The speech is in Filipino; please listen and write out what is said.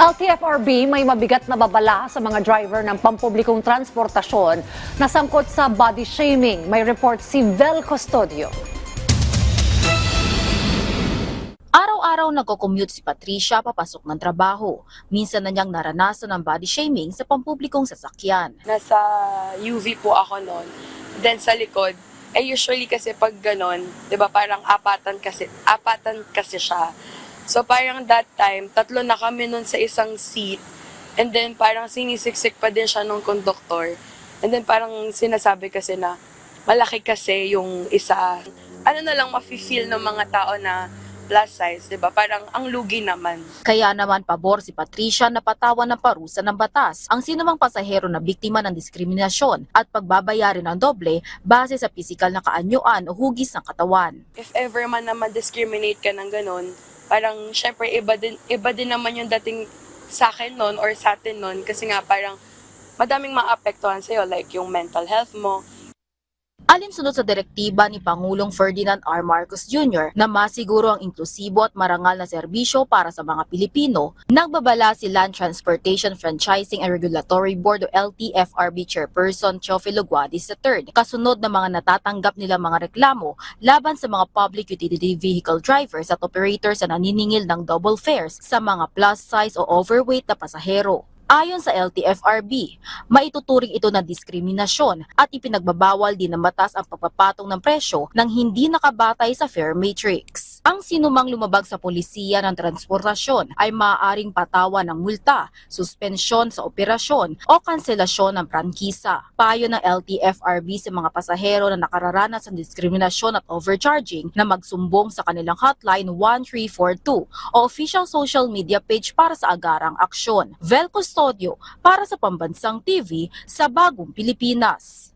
LTFRB may mabigat na babala sa mga driver ng pampublikong transportasyon na sangkot sa body shaming. May report si Vel Custodio. Araw-araw nagko-commute si Patricia papasok ng trabaho. Minsan na niyang naranasan ang body shaming sa pampublikong sasakyan. Nasa UV po ako noon. Then sa likod, usually kasi pag ganon, 'di ba, parang apatan kasi siya. So parang that time, tatlo na kami nun sa isang seat. And then parang sinisiksik pa din siya nung conductor. And then parang sinasabi kasi na malaki kasi yung isa. Ano na lang mafe-feel ng mga tao na plus size, 'di ba? Parang ang lugi naman. Kaya naman pabor si Patricia na patawan ng parusa ng batas ang sinumang pasahero na biktima ng diskriminasyon at pagbabayarin ng doble base sa pisikal na kaanyuan o hugis ng katawan. If ever man naman discriminate ka ng ganun, parang syempre iba din naman yung dating sa akin noon or sa atin noon kasi nga parang madaming maapektuhan sa'yo like yung mental health mo. Alinsunod sa direktiba ni Pangulong Ferdinand R. Marcos Jr. na masiguro ang inklusibo at marangal na serbisyo para sa mga Pilipino, nagbabala si Land Transportation Franchising and Regulatory Board o LTFRB Chairperson Teofilo Guadis III kasunod ng mga natatanggap nila mga reklamo laban sa mga public utility vehicle drivers at operators na naniningil ng double fares sa mga plus size o overweight na pasahero. Ayon sa LTFRB, maituturing ito na diskriminasyon at ipinagbabawal din ng batas ang pagpapatong ng presyo ng hindi nakabatay sa fare matrix. Ang sinumang lumabag sa polisiya ng transportasyon ay maaaring patawan ng multa, suspensyon sa operasyon o kanselasyon ng prangkisa. Payo ng LTFRB sa mga pasahero na nakararanas ng diskriminasyon at overcharging na magsumbong sa kanilang hotline 1342 o official social media page para sa agarang aksyon. Vel Custodio para sa Pambansang TV sa Bagong Pilipinas.